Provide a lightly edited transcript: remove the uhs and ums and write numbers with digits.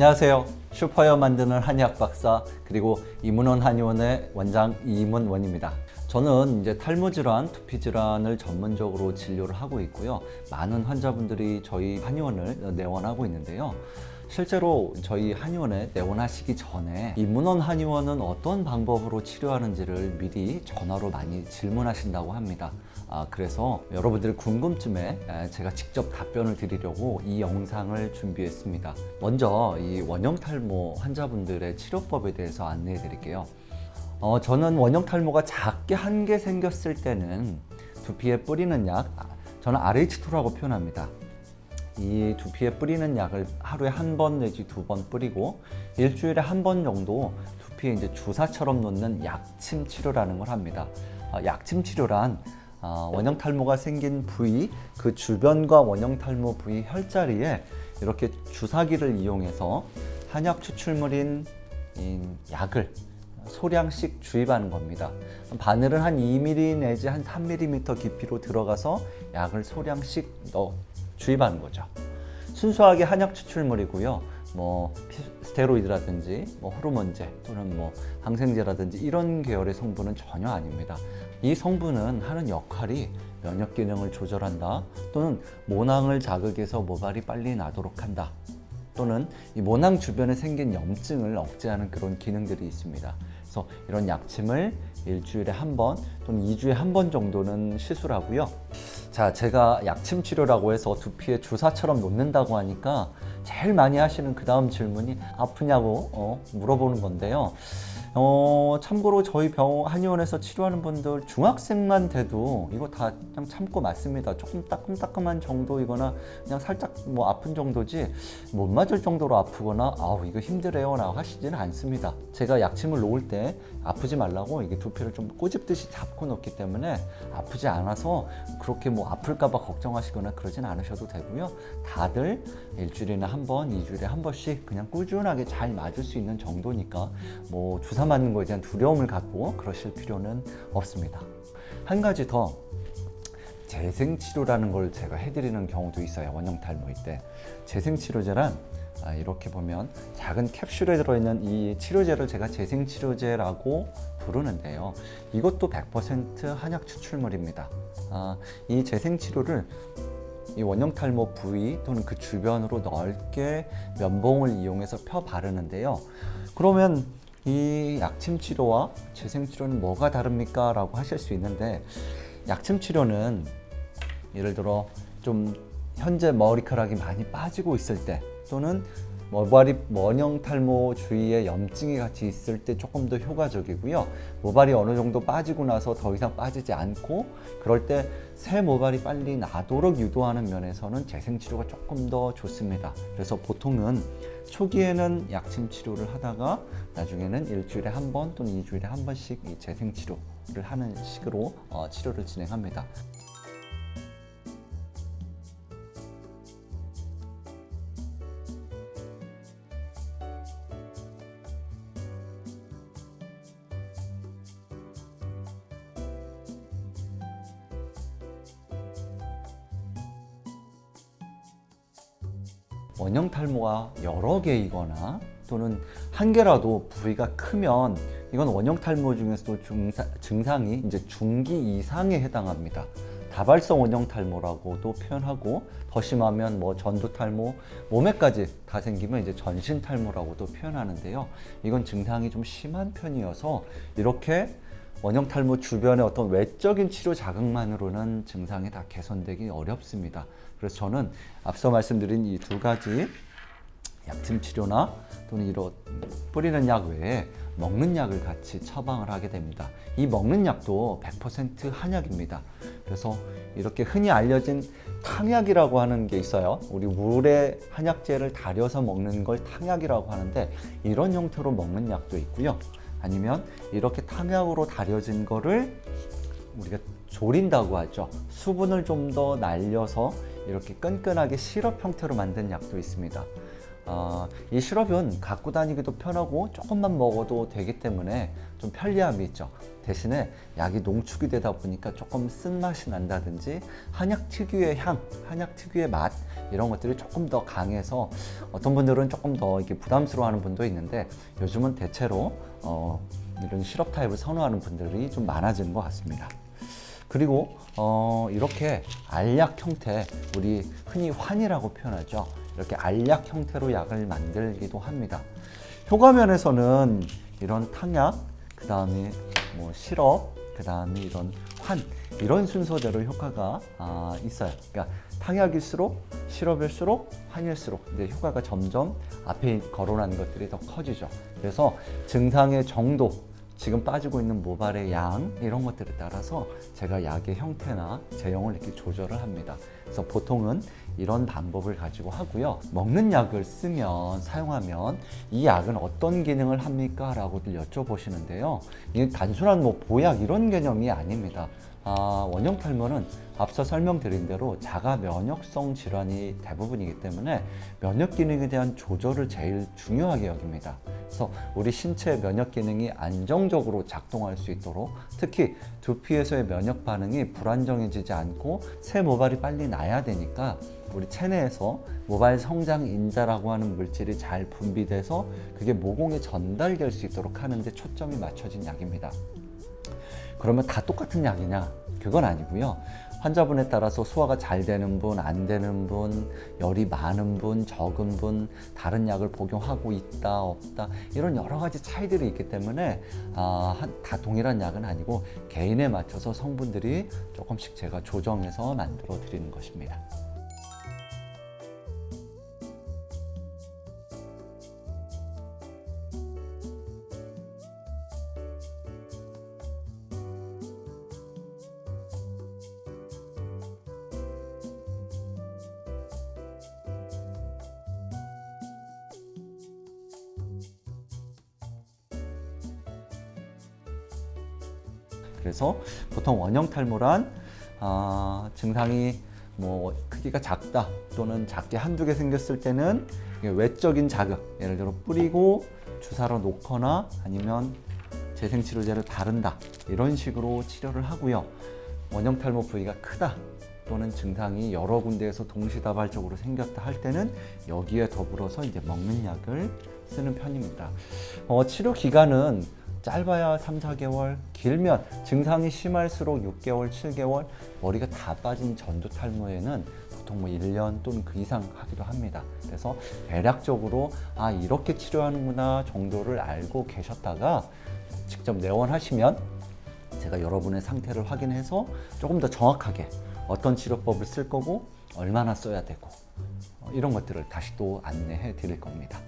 안녕하세요. 슈퍼헤어 만드는 한의학 박사 그리고 이문원 한의원의 원장 이문원입니다. 저는 이제 탈모 질환, 두피 질환을 전문적으로 진료를 하고 있고요. 많은 환자분들이 저희 한의원을 내원하고 있는데요. 실제로 저희 한의원에 내원하시기 전에 이문원 한의원은 어떤 방법으로 치료하는지를 미리 전화로 많이 질문하신다고 합니다. 그래서 여러분들의 궁금증에 제가 직접 답변을 드리려고 이 영상을 준비했습니다. 먼저 이 원형 탈모 환자분들의 치료법에 대해서 안내해 드릴게요. 저는 원형 탈모가 작게 한 개 생겼을 때는 두피에 뿌리는 약, 저는 RH2라고 표현합니다. 이 두피에 뿌리는 약을 하루에 한 번 내지 두 번 뿌리고 일주일에 한 번 정도 두피에 이제 주사처럼 놓는 약침 치료라는 걸 합니다. 약침 치료란 원형 탈모가 생긴 부위, 그 주변과 원형 탈모 부위 혈자리에 이렇게 주사기를 이용해서 한약 추출물인 약을 소량씩 주입하는 겁니다. 바늘은 한 2mm 내지 한 3mm 깊이로 들어가서 약을 소량씩 주입하는 거죠. 순수하게 한약 추출물이고요. 스테로이드라든지 호르몬제 또는 항생제라든지 이런 계열의 성분은 전혀 아닙니다. 이 성분은 하는 역할이 면역 기능을 조절한다, 또는 모낭을 자극해서 모발이 빨리 나도록 한다, 또는 이 모낭 주변에 생긴 염증을 억제하는 그런 기능들이 있습니다. 그래서 이런 약침을 일주일에 한 번 또는 2주에 한 번 정도는 시술하고요. 자, 제가 약침 치료라고 해서 두피에 주사처럼 놓는다고 하니까 제일 많이 하시는 그 다음 질문이 아프냐고 물어보는 건데요. 참고로 저희 한의원에서 치료하는 분들 중학생만 돼도 이거 다 그냥 참고 맞습니다. 조금 따끔따끔한 정도이거나 그냥 살짝 아픈 정도지 못 맞을 정도로 아프거나 이거 힘들어요 라고 하시지는 않습니다. 제가 약침을 놓을 때 아프지 말라고 이게 두피를 좀 꼬집듯이 잡고 놓기 때문에 아프지 않아서 그렇게 아플까봐 걱정하시거나 그러진 않으셔도 되고요. 다들 일주일에 한 번, 2주일에 한 번씩 그냥 꾸준하게 잘 맞을 수 있는 정도니까 주사 맞는 거에 대한 두려움을 갖고 그러실 필요는 없습니다. 한 가지 더, 재생치료라는 걸 제가 해드리는 경우도 있어요. 원형 탈모일 때. 재생치료제란 이렇게 보면 작은 캡슐에 들어있는 이 치료제를 제가 재생치료제라고 부르는데요. 이것도 100% 한약 추출물입니다. 이 재생치료를 이 원형 탈모 부위 또는 그 주변으로 넓게 면봉을 이용해서 펴 바르는데요. 그러면 이 약침 치료와 재생 치료는 뭐가 다릅니까? 라고 하실 수 있는데, 약침 치료는 예를 들어 좀 현재 머리카락이 많이 빠지고 있을 때, 또는 모발이 원형 탈모 주위에 염증이 같이 있을 때 조금 더 효과적이고요. 모발이 어느 정도 빠지고 나서 더 이상 빠지지 않고 그럴 때 새 모발이 빨리 나도록 유도하는 면에서는 재생치료가 조금 더 좋습니다. 그래서 보통은 초기에는 약침 치료를 하다가 나중에는 일주일에 한 번 또는 2주일에 한 번씩 이 재생치료를 하는 식으로 치료를 진행합니다. 원형 탈모가 여러 개이거나 또는 한 개라도 부위가 크면 이건 원형 탈모 중에서도 증상이 이제 중기 이상에 해당합니다. 다발성 원형 탈모라고도 표현하고, 더 심하면 전두 탈모, 몸에까지 다 생기면 이제 전신 탈모라고도 표현하는데요. 이건 증상이 좀 심한 편이어서 이렇게 원형 탈모 주변의 어떤 외적인 치료 자극만으로는 증상이 다 개선되기 어렵습니다. 그래서 저는 앞서 말씀드린 이 두 가지 약침 치료나 또는 이런 뿌리는 약 외에 먹는 약을 같이 처방을 하게 됩니다. 이 먹는 약도 100% 한약입니다. 그래서 이렇게 흔히 알려진 탕약이라고 하는 게 있어요. 우리 물에 한약재를 달여서 먹는 걸 탕약이라고 하는데, 이런 형태로 먹는 약도 있고요. 아니면 이렇게 탕약으로 달여진 거를 우리가 졸인다고 하죠. 수분을 좀 더 날려서 이렇게 끈끈하게 시럽 형태로 만든 약도 있습니다. 이 시럽은 갖고 다니기도 편하고 조금만 먹어도 되기 때문에 좀 편리함이 있죠. 대신에 약이 농축이 되다 보니까 조금 쓴맛이 난다든지 한약 특유의 향, 한약 특유의 맛, 이런 것들이 조금 더 강해서 어떤 분들은 조금 더 이렇게 부담스러워하는 분도 있는데 요즘은 대체로 이런 시럽 타입을 선호하는 분들이 좀 많아지는 것 같습니다. 그리고 이렇게 알약 형태, 우리 흔히 환이라고 표현하죠. 이렇게 알약 형태로 약을 만들기도 합니다. 효과 면에서는 이런 탕약, 그 다음에 뭐 시럽, 그 다음에 이런 환, 이런 순서대로 효과가 있어요. 그러니까 탕약일수록, 시럽일수록, 환일수록 근데 효과가 점점 앞에 거론하는 것들이 더 커지죠. 그래서 증상의 정도, 지금 빠지고 있는 모발의 양, 이런 것들에 따라서 제가 약의 형태나 제형을 이렇게 조절을 합니다. 그래서 보통은 이런 방법을 가지고 하고요. 먹는 약을 쓰면, 사용하면 이 약은 어떤 기능을 합니까? 라고들 여쭤보시는데요. 이게 단순한 뭐 보약 이런 개념이 아닙니다. 원형 탈모는 앞서 설명드린 대로 자가 면역성 질환이 대부분이기 때문에 면역 기능에 대한 조절을 제일 중요하게 여깁니다. 그래서 우리 신체 면역 기능이 안정적으로 작동할 수 있도록, 특히 두피에서의 면역 반응이 불안정해지지 않고 새 모발이 빨리 나야 되니까 우리 체내에서 모발 성장 인자라고 하는 물질이 잘 분비돼서 그게 모공에 전달될 수 있도록 하는 데 초점이 맞춰진 약입니다. 그러면 다 똑같은 약이냐? 그건 아니고요. 환자분에 따라서 소화가 잘 되는 분, 안 되는 분, 열이 많은 분, 적은 분, 다른 약을 복용하고 있다, 없다, 이런 여러 가지 차이들이 있기 때문에 다 동일한 약은 아니고 개인에 맞춰서 성분들이 조금씩 제가 조정해서 만들어 드리는 것입니다. 그래서 보통 원형 탈모란 증상이 뭐 크기가 작다 또는 작게 한두 개 생겼을 때는 외적인 자극, 예를 들어 뿌리고 주사로 놓거나 아니면 재생치료제를 바른다, 이런 식으로 치료를 하고요. 원형 탈모 부위가 크다 또는 증상이 여러 군데에서 동시다발적으로 생겼다 할 때는 여기에 더불어서 이제 먹는 약을 쓰는 편입니다. 치료 기간은 짧아야 3, 4개월, 길면 증상이 심할수록 6개월, 7개월, 머리가 다 빠진 전두 탈모에는 보통 뭐 1년 또는 그 이상 하기도 합니다. 그래서 대략적으로 이렇게 치료하는구나 정도를 알고 계셨다가 직접 내원하시면 제가 여러분의 상태를 확인해서 조금 더 정확하게 어떤 치료법을 쓸 거고 얼마나 써야 되고 이런 것들을 다시 또 안내해 드릴 겁니다.